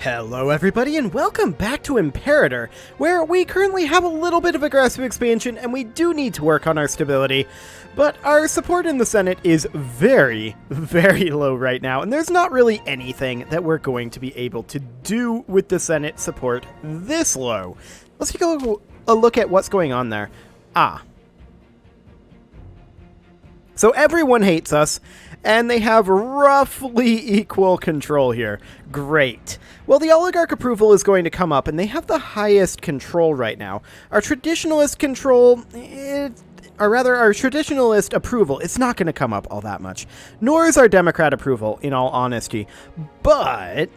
Hello everybody and welcome back to Imperator, where we currently have a little bit of aggressive expansion and we do need to work on our stability, but our support in the Senate is very, very low right now, and there's not really anything that we're going to be able to do with the Senate support this low. Let's take a look at what's going on there. So everyone hates us, and they have roughly equal control here. Great. Well, the oligarch approval is going to come up, and they have the highest control right now. Our traditionalist control, or rather our traditionalist approval, it's not going to come up all that much. Nor is our Democrat approval, in all honesty. But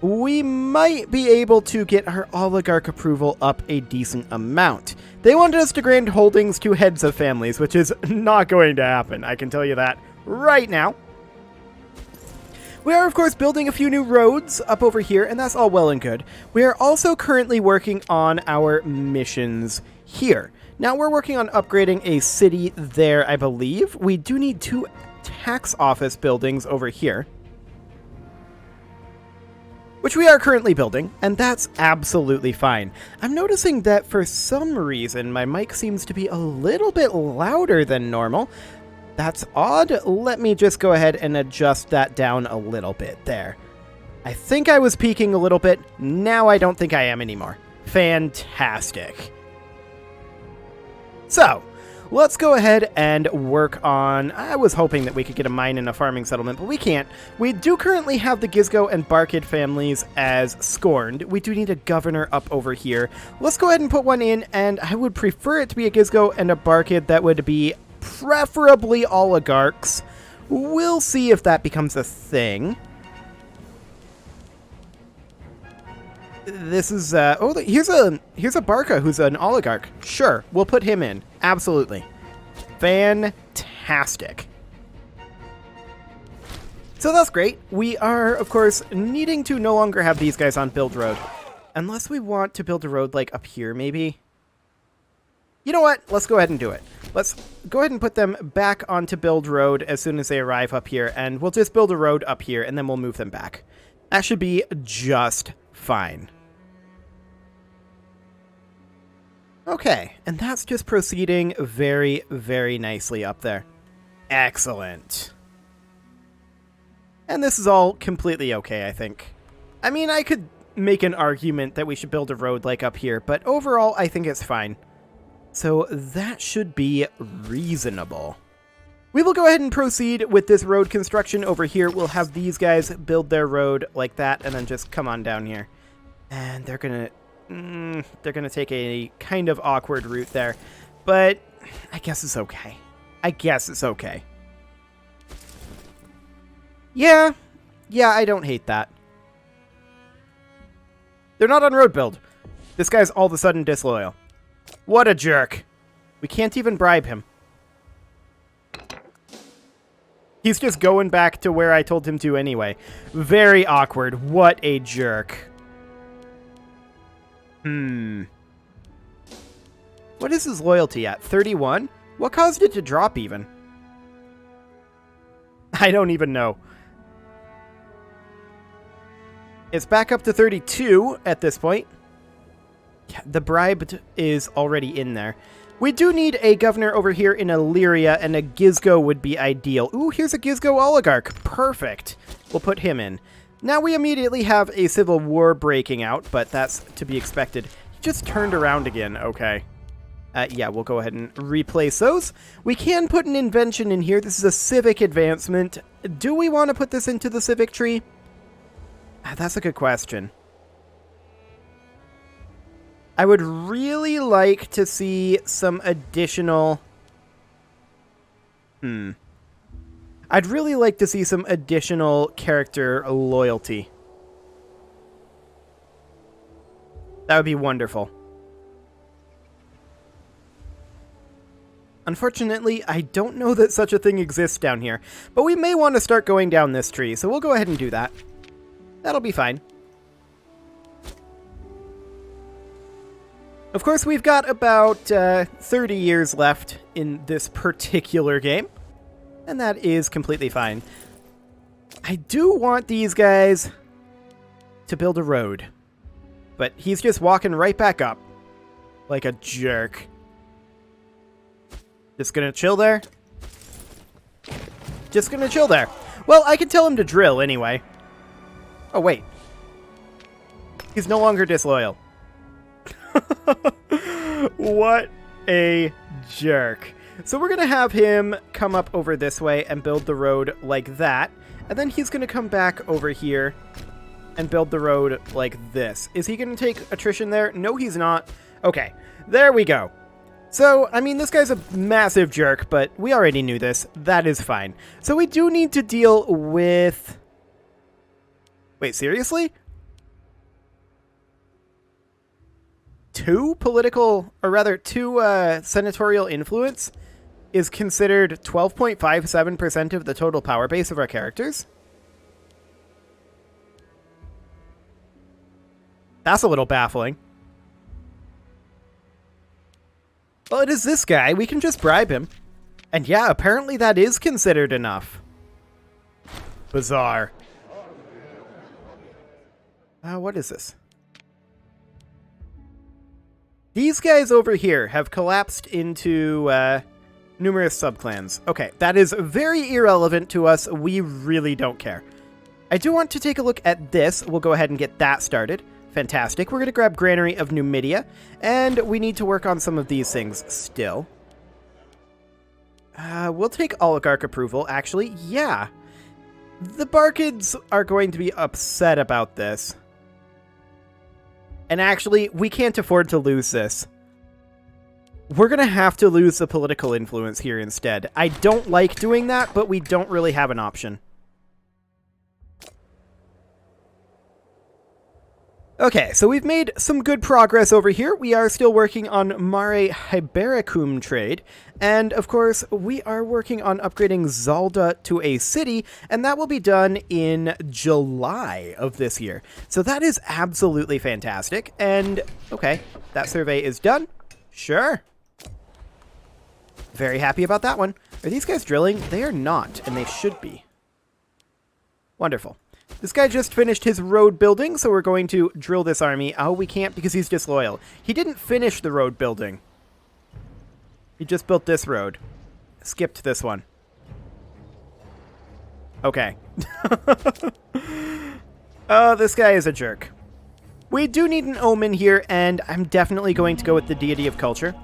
we might be able to get our oligarch approval up a decent amount. They wanted us to grant holdings to heads of families, which is not going to happen. I can tell you that right now. We are, of course, building a few new roads up over here, and that's all well and good. We are also currently working on our missions here. Now, we're working on upgrading a city there, I believe. We do need 2 tax office buildings over here, which we are currently building, and that's absolutely fine. I'm noticing that for some reason my mic seems to be a little bit louder than normal. That's odd. Let me just go ahead and adjust that down a little bit there. I think I was peaking a little bit. Now I don't think I am anymore. Fantastic. So, let's go ahead and work on... I was hoping that we could get a mine and a farming settlement, but we can't. We do currently have the Gizgo and Barkid families as scorned. We do need a governor up over here. Let's go ahead and put one in, and I would prefer it to be a Gizgo and a Barkid that would be preferably oligarchs. We'll see if that becomes a thing. This is, here's a Barca who's an oligarch. Sure, we'll put him in. Absolutely. Fantastic. So that's great. We are, of course, needing to no longer have these guys on build road. Unless we want to build a road, like, up here, maybe. You know what? Let's go ahead and do it. Let's go ahead and put them back onto build road as soon as they arrive up here, and we'll just build a road up here, and then we'll move them back. That should be just fine. Okay, and that's just proceeding very, very nicely up there. Excellent. And this is all completely okay, I think. I mean, I could make an argument that we should build a road like up here, but overall, I think it's fine. So that should be reasonable. We will go ahead and proceed with this road construction over here. We'll have these guys build their road like that, and then just come on down here. And they're gonna take a kind of awkward route there, but I guess it's okay. Yeah, I don't hate that. They're not on road build. This guy's all of a sudden disloyal. What a jerk. We can't even bribe him. He's just going back to where I told him to anyway. Very awkward. What a jerk. What is his loyalty at? 31? What caused it to drop even? I don't even know. It's back up to 32 at this point. Yeah, the bribe is already in there. We do need a governor over here in Illyria, and a Gizgo would be ideal. Ooh, here's a Gizgo oligarch. Perfect. We'll put him in. Now we immediately have a civil war breaking out, but that's to be expected. He just turned around again. Okay. Yeah, we'll go ahead and replace those. We can put an invention in here. This is a civic advancement. Do we want to put this into the civic tree? That's a good question. I would really like to see some additional... I'd really like to see some additional character loyalty. That would be wonderful. Unfortunately, I don't know that such a thing exists down here, but we may want to start going down this tree, so we'll go ahead and do that. That'll be fine. Of course, we've got about 30 years left in this particular game, and that is completely fine. I do want these guys to build a road. But he's just walking right back up. Like a jerk. Just gonna chill there? Just gonna chill there. Well, I can tell him to drill anyway. Oh, wait. He's no longer disloyal. What a jerk. So we're going to have him come up over this way and build the road like that. And then he's going to come back over here and build the road like this. Is he going to take attrition there? No, he's not. Okay, there we go. So, I mean, this guy's a massive jerk, but we already knew this. That is fine. So we do need to deal with... Wait, seriously? Two senatorial influence is considered 12.57% of the total power base of our characters? That's a little baffling. Well, it is this guy. We can just bribe him. And yeah, apparently that is considered enough. Bizarre. What is this? These guys over here have collapsed into numerous subclans. Okay, that is very irrelevant to us. We really don't care. I do want to take a look at this. We'll go ahead and get that started. Fantastic. We're going to grab Granary of Numidia, and we need to work on some of these things still. We'll take Oligarch approval, actually. Yeah. The Barkids are going to be upset about this. And actually, we can't afford to lose this. We're going to have to lose the political influence here instead. I don't like doing that, but we don't really have an option. Okay, so we've made some good progress over here. We are still working on Mare Hybericum trade, and of course, we are working on upgrading Zalda to a city, and that will be done in July of this year. So that is absolutely fantastic, and okay, that survey is done. Sure. Very happy about that one. Are these guys drilling? They are not, and they should be. Wonderful. This guy just finished his road building, so we're going to drill this army. Oh, we can't because he's disloyal. He didn't finish the road building. He just built this road. Skipped this one. Okay. Oh, this guy is a jerk. We do need an omen here, and I'm definitely going to go with the Deity of Culture.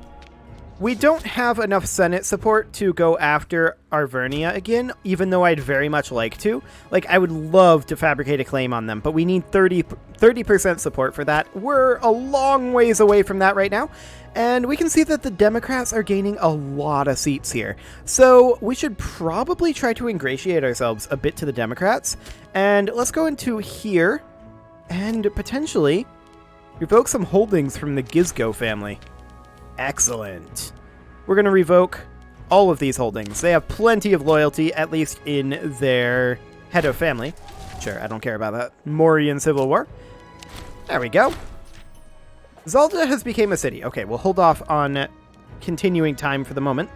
We don't have enough Senate support to go after Arvernia again, even though I'd very much like to. Like, I would love to fabricate a claim on them, but we need 30% support for that. We're a long ways away from that right now, and we can see that the Democrats are gaining a lot of seats here. So we should probably try to ingratiate ourselves a bit to the Democrats, and let's go into here and potentially revoke some holdings from the Gizgo family. Excellent. We're going to revoke all of these holdings. They have plenty of loyalty, at least in their head of family. Sure, I don't care about that. Mauryan Civil War. There we go. Zalda has become a city. Okay, we'll hold off on continuing time for the moment.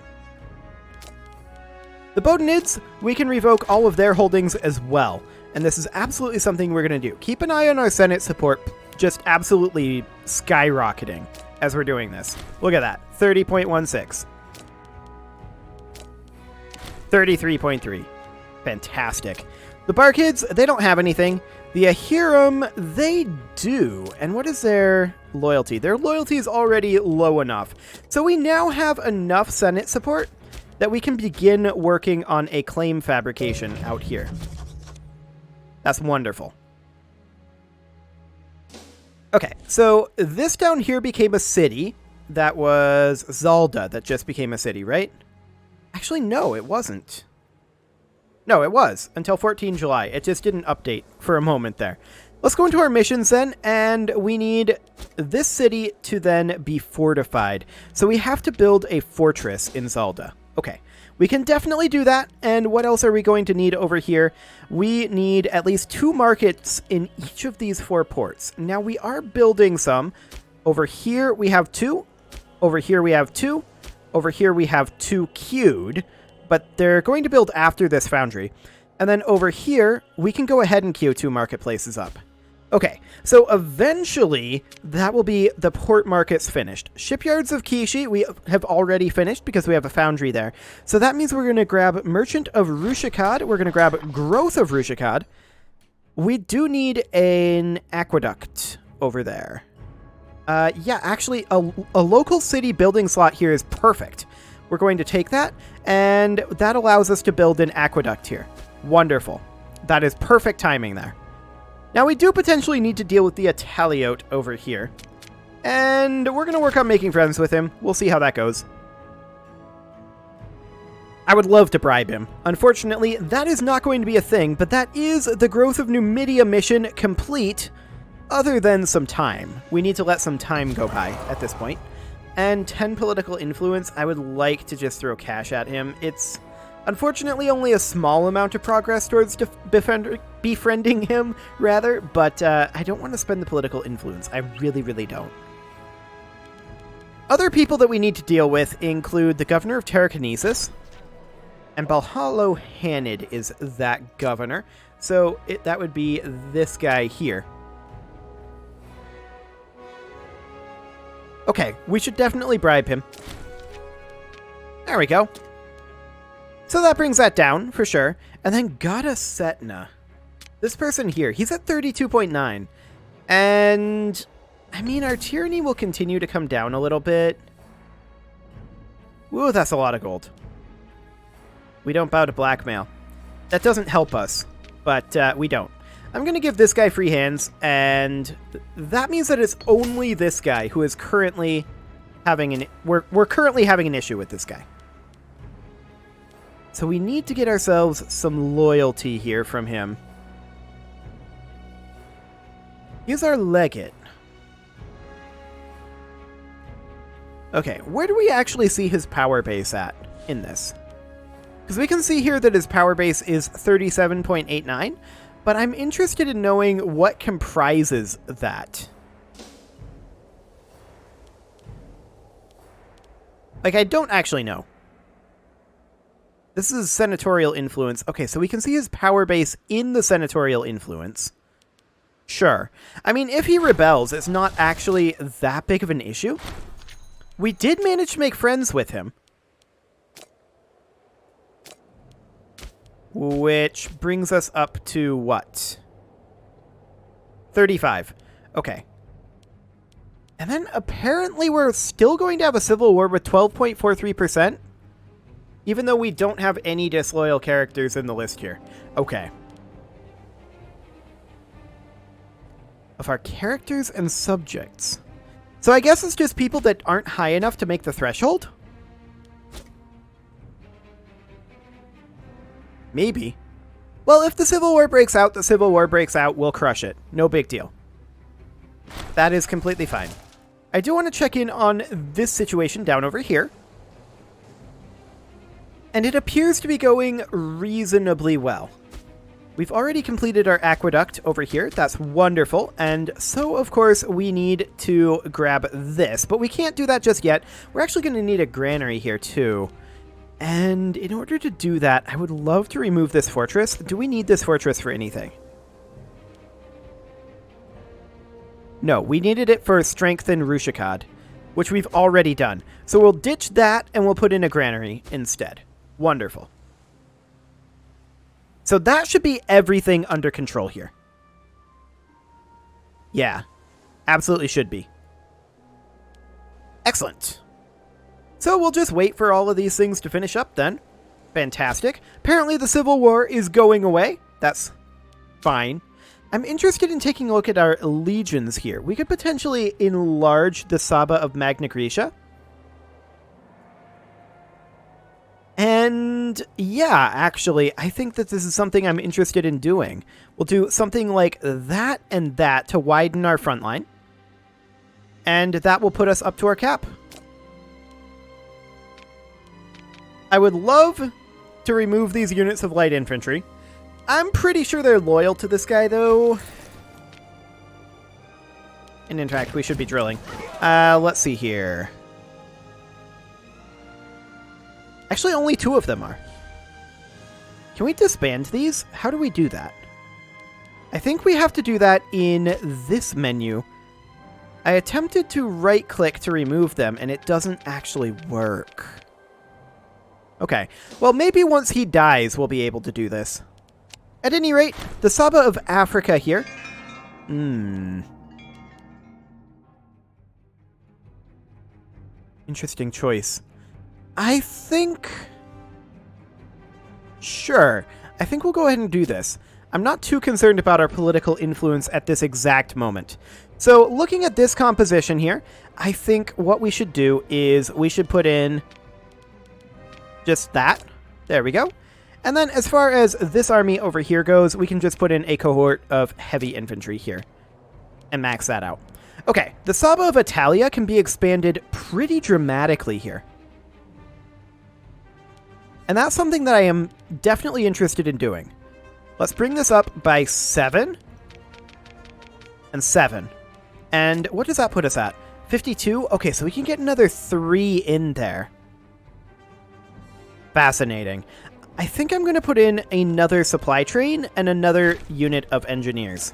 The Bodenids, we can revoke all of their holdings as well. And this is absolutely something we're going to do. Keep an eye on our Senate support just absolutely skyrocketing as we're doing this. Look at that. 30.16. 33.3. Fantastic. The Barkids, they don't have anything. The Ahiram, they do. And what is their loyalty? Their loyalty is already low enough. So we now have enough Senate support that we can begin working on a claim fabrication out here. That's wonderful. Okay, so this down here became a city. That was Zalda that just became a city, right? Actually, no, it wasn't. No, it was, until 14 July. It just didn't update for a moment there. Let's go into our missions then, and we need this city to then be fortified. So we have to build a fortress in Zalda. Okay, we can definitely do that, and what else are we going to need over here? We need at least 2 markets in each of these 4 ports. Now, we are building some. Over here, we have 2. Over here, we have 2. Over here, we have 2 queued, but they're going to build after this foundry. And then over here, we can go ahead and queue 2 marketplaces up. Okay, so eventually that will be the port markets finished. Shipyards of Kishi we have already finished because we have a foundry there. So that means we're going to grab Merchant of Rushikad. We're going to grab Growth of Rushikad. We do need an aqueduct over there. Yeah, actually, a local city building slot here is perfect. We're going to take that, and that allows us to build an aqueduct here. Wonderful. That is perfect timing there. Now, we do potentially need to deal with the Italiote over here. And we're going to work on making friends with him. We'll see how that goes. I would love to bribe him. Unfortunately, that is not going to be a thing, but that is the Growth of Numidia mission complete, other than some time. We need to let some time go by at this point. And 10 political influence, I would like to just throw cash at him. It's unfortunately only a small amount of progress towards befriending him, rather, but I don't want to spend the political influence. I really, really don't. Other people that we need to deal with include the governor of Terrakinesis, and Balhalo Hanid is that governor, so that would be this guy here. Okay, we should definitely bribe him. There we go. So that brings that down, for sure. And then Gada Setna. This person here, he's at 32.9. And, I mean, our tyranny will continue to come down a little bit. Ooh, that's a lot of gold. We don't bow to blackmail. That doesn't help us, but we don't. I'm going to give this guy free hands, and that means that it's only this guy who is currently having an... We're currently having an issue with this guy. So we need to get ourselves some loyalty here from him. He's our legate. Okay, where do we actually see his power base at in this? Because we can see here that his power base is 37.89, but I'm interested in knowing what comprises that. Like, I don't actually know. This is senatorial influence. Okay, so we can see his power base in the senatorial influence. Sure. I mean, if he rebels, it's not actually that big of an issue. We did manage to make friends with him. Which brings us up to what? 35. Okay. And then apparently we're still going to have a civil war with 12.43%. Even though we don't have any disloyal characters in the list here. Okay. Of our characters and subjects. So I guess it's just people that aren't high enough to make the threshold? Maybe. Well, if the Civil War breaks out, the Civil War breaks out. We'll crush it. No big deal. That is completely fine. I do want to check in on this situation down over here. And it appears to be going reasonably well. We've already completed our aqueduct over here. That's wonderful. And so, of course, we need to grab this. But we can't do that just yet. We're actually going to need a granary here, too. And in order to do that, I would love to remove this fortress. Do we need this fortress for anything? No, we needed it for strengthen Rushikad, which we've already done. So we'll ditch that and we'll put in a granary instead. Wonderful. So that should be everything under control here. Yeah, absolutely should be. Excellent. So we'll just wait for all of these things to finish up then. Fantastic. Apparently the Civil War is going away. That's fine. I'm interested in taking a look at our legions here. We could potentially enlarge the Saba of Magna Graecia. And yeah, actually, I think that this is something I'm interested in doing. We'll do something like that and that to widen our front line. And that will put us up to our cap. I would love to remove these units of light infantry. I'm pretty sure they're loyal to this guy, though. And in fact, we should be drilling. Let's see here. Actually, only 2 of them are. Can we disband these? How do we do that? I think we have to do that in this menu. I attempted to right-click to remove them, and it doesn't actually work. Okay, well, maybe once he dies, we'll be able to do this. At any rate, the Saba of Africa here. Interesting choice. I think... Sure. I think we'll go ahead and do this. I'm not too concerned about our political influence at this exact moment. So, looking at this composition here, I think what we should do is we should put in just that. There we go. And then as far as this army over here goes, we can just put in a cohort of heavy infantry here and max that out. Okay, the Saba of Italia can be expanded pretty dramatically here. And that's something that I am definitely interested in doing. Let's bring this up by 7 and 7. And what does that put us at? 52? Okay, so we can get another 3 in there. Fascinating. I think I'm going to put in another supply train and another unit of engineers.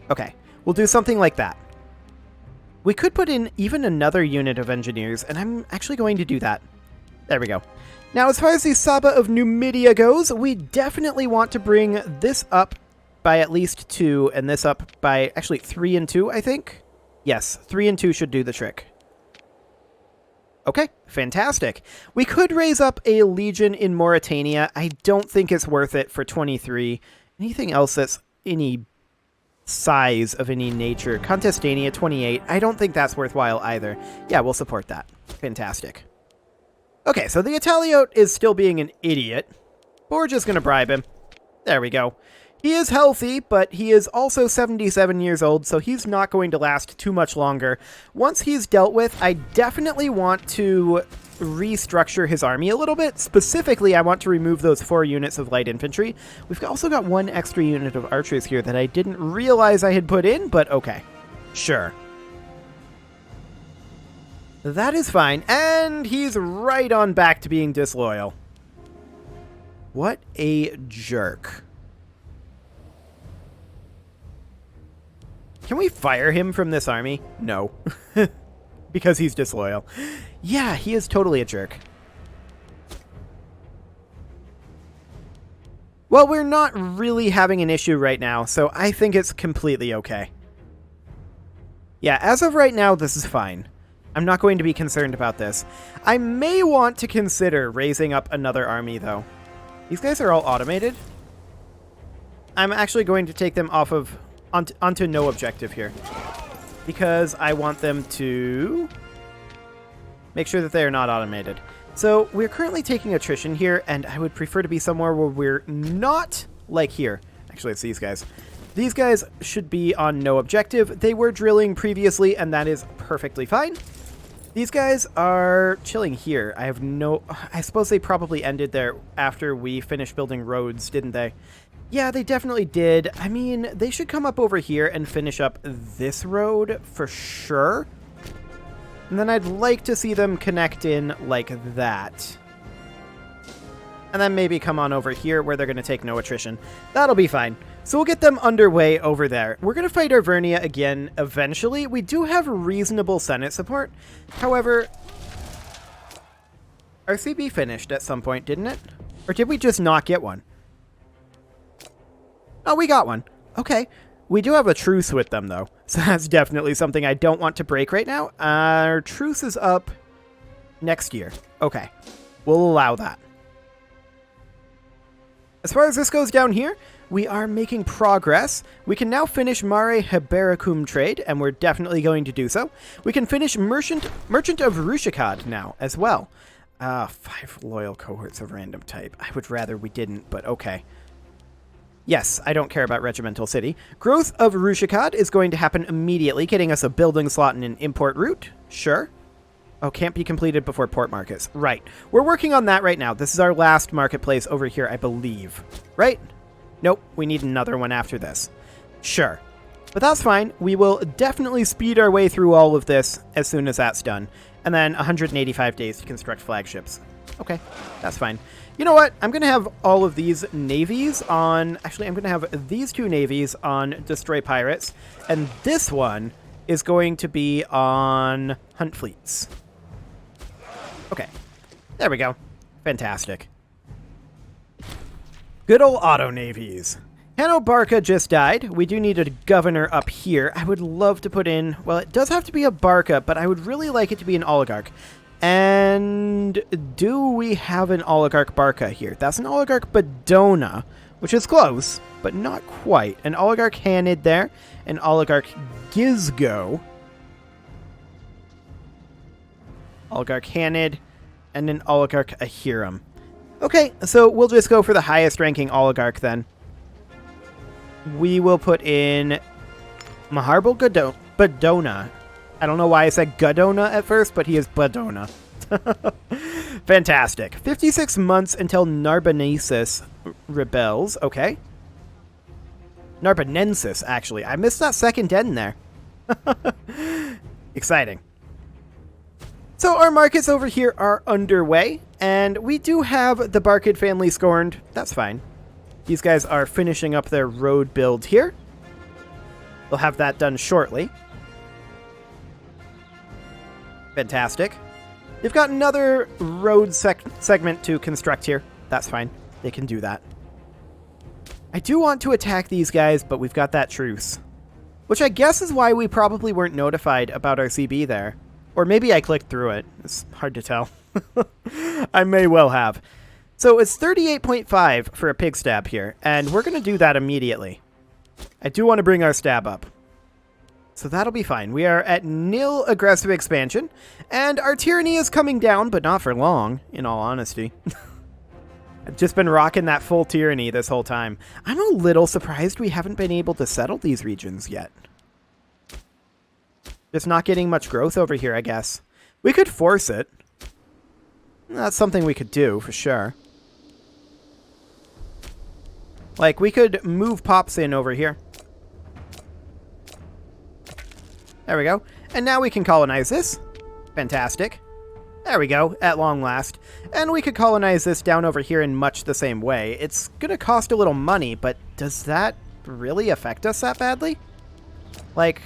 Okay, we'll do something like that. We could put in even another unit of engineers, and I'm actually going to do that. There we go. Now, as far as the Saba of Numidia goes, we definitely want to bring this up by at least 2, and this up by, actually, 3 and 2, I think? Yes, 3 and 2 should do the trick. Okay, fantastic. We could raise up a legion in Mauritania. I don't think it's worth it for 23. Anything else that's any size of any nature? Contestania, 28. I don't think that's worthwhile either. Yeah, we'll support that. Fantastic. Okay, so the Italiote is still being an idiot. But we're just going to bribe him. There we go. He is healthy, but he is also 77 years old, so he's not going to last too much longer. Once he's dealt with, I definitely want to restructure his army a little bit. Specifically, I want to remove those 4 units of light infantry. We've also got 1 extra unit of archers here that I didn't realize I had put in, but okay. Sure. That is fine, and he's right on back to being disloyal. What a jerk. Can we fire him from this army? No. Because he's disloyal. Yeah, he is totally a jerk. Well, we're not really having an issue right now, so I think it's completely okay. Yeah, as of right now, this is fine. I'm not going to be concerned about this. I may want to consider raising up another army, though. These guys are all automated. I'm actually going to take them off of onto no objective here, because I want them to make sure that they are not automated. So we're currently taking attrition here, and I would prefer to be somewhere where we're not like here. Actually, it's these guys. These guys should be on no objective. They were drilling previously, and that is perfectly fine. These guys are chilling here. I suppose they probably ended there after we finished building roads, didn't they? Yeah, they definitely did. I mean, they should come up over here and finish up this road for sure. And then I'd like to see them connect in like that. And then maybe come on over here where they're going to take no attrition. That'll be fine. So we'll get them underway over there. We're going to fight Arvernia again eventually. We do have reasonable Senate support. However, our CB finished at some point, didn't it? Or did we just not get one? Oh, we got one. Okay. We do have a truce with them, though. So that's definitely something I don't want to break right now. Our truce is up next year. Okay. We'll allow that. As far as this goes down here, we are making progress. We can now finish Mare Hibericum trade, and we're definitely going to do so. We can finish Merchant of Rushikad now as well. 5 loyal cohorts of random type. I would rather we didn't, but okay. Yes, I don't care about Regimental City. Growth of Rushikad is going to happen immediately, getting us a building slot and an import route. Sure. Oh, can't be completed before port markets. Right. We're working on that right now. This is our last marketplace over here, I believe. Right? Nope, we need another one after this. Sure. But that's fine. We will definitely speed our way through all of this as soon as that's done. And then 185 days to construct flagships. Okay, that's fine. You know what? I'm going to have all of these navies on... Actually, I'm going to have these 2 navies on Destroy Pirates. And this one is going to be on Hunt Fleets. Okay. There we go. Fantastic. Good old auto navies. Hanno Barca just died. We do need a governor up here. I would love to put in... Well, it does have to be a Barca, but I would really like it to be an oligarch. And do we have an oligarch Barca here? That's an oligarch Badona, which is close, but not quite. An oligarch Hanid there, an oligarch Gizgo, oligarch Hanid, and an oligarch Ahiram. Okay, so we'll just go for the highest ranking oligarch then. We will put in Maharbal Badona. I don't know why I said Gadona at first, but he is Badona. Fantastic. 56 months until Narbonensis rebels. Okay. Narbonensis, actually. I missed that second N there. Exciting. So our markets over here are underway, and we do have the Barkid family scorned. That's fine. These guys are finishing up their road build here. They'll have that done shortly. Fantastic. They've got another road segment to construct here. That's fine. They can do that. I do want to attack these guys, but we've got that truce. Which I guess is why we probably weren't notified about our CB there. Or maybe I clicked through it. It's hard to tell. I may well have. So it's 38.5 for a pig stab here, and we're going to do that immediately. I do want to bring our stab up. So that'll be fine. We are at nil aggressive expansion, and our tyranny is coming down, but not for long, in all honesty. I've just been rocking that full tyranny this whole time. I'm a little surprised we haven't been able to settle these regions yet. Just not getting much growth over here, I guess. We could force it. That's something we could do, for sure. Like, we could move pops in over here. There we go. And now we can colonize this. Fantastic. There we go, at long last. And we could colonize this down over here in much the same way. It's going to cost a little money, but does that really affect us that badly? Like...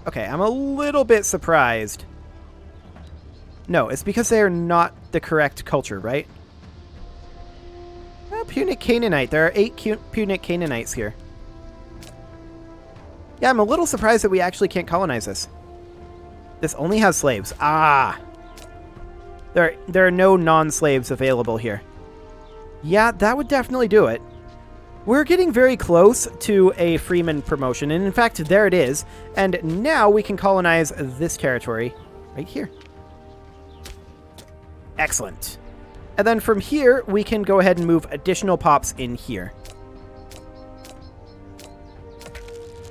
Okay, I'm a little bit surprised. No, it's because they are not the correct culture, right? Punic Canaanite. There are 8 Punic Canaanites here. Yeah, I'm a little surprised that we actually can't colonize this. This only has slaves. Ah! There are no non-slaves available here. Yeah, that would definitely do it. We're getting very close to a freeman promotion, and in fact, there it is. And now we can colonize this territory right here. Excellent. And then from here, we can go ahead and move additional pops in here.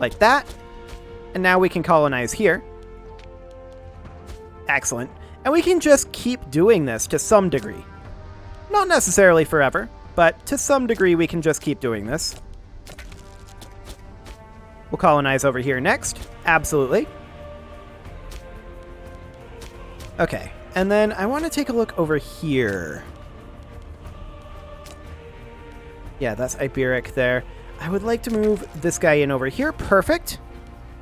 Like that. And now we can colonize here. Excellent. And we can just keep doing this to some degree. Not necessarily forever, but to some degree we can just keep doing this. We'll colonize over here next. Absolutely. Okay. And then I want to take a look over here. Yeah, that's Iberic there. I would like to move this guy in over here. Perfect.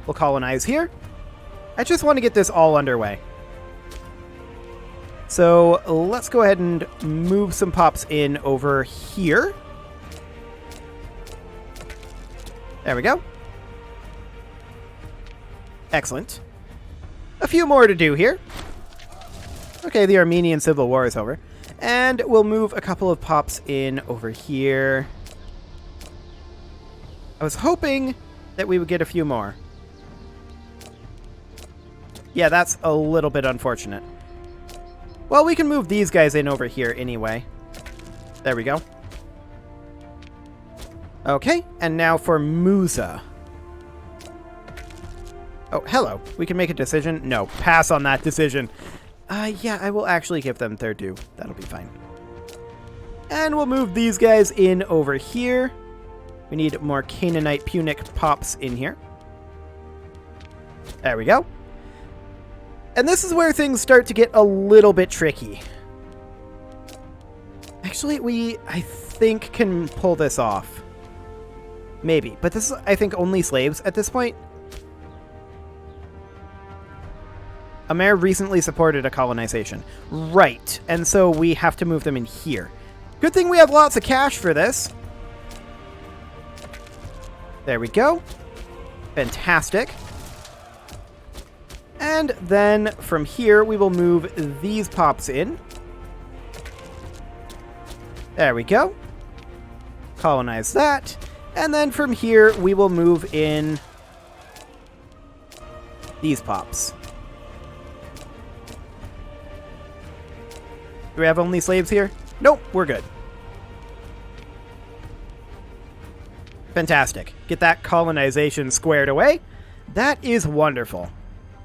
We'll colonize here. I just want to get this all underway. So let's go ahead and move some pops in over here. There we go. Excellent. A few more to do here. Okay, the Armenian Civil War is over. And we'll move a couple of pops in over here. I was hoping that we would get a few more. Yeah, that's a little bit unfortunate. Well, we can move these guys in over here anyway. There we go. Okay, and now for Musa. Oh, hello. We can make a decision. No, pass on that decision. Yeah, I will actually give them their due. That'll be fine. And we'll move these guys in over here. We need more Canaanite Punic pops in here. There we go. And this is where things start to get a little bit tricky. Actually, I think, can pull this off. Maybe. But this is, I think, only slaves at this point. A mayor recently supported a colonization. Right. And so we have to move them in here. Good thing we have lots of cash for this. There we go. Fantastic. And then from here, we will move these pops in. There we go. Colonize that. And then from here, we will move in these pops. Do we have only slaves here? Nope, we're good. Fantastic. Get that colonization squared away. That is wonderful.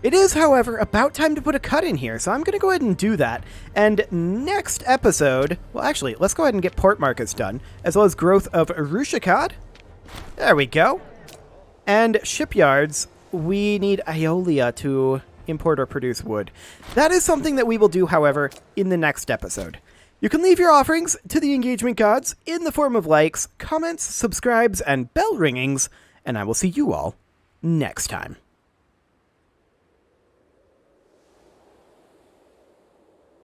It is, however, about time to put a cut in here, so I'm going to go ahead and do that. And next episode... Well, actually, let's go ahead and get port markets done, as well as growth of Rushikad. There we go. And shipyards, we need Aeolia to import or produce wood. That is something that we will do, however, in the next episode. You can leave your offerings to the engagement gods in the form of likes, comments, subscribes, and bell ringings, and I will see you all next time.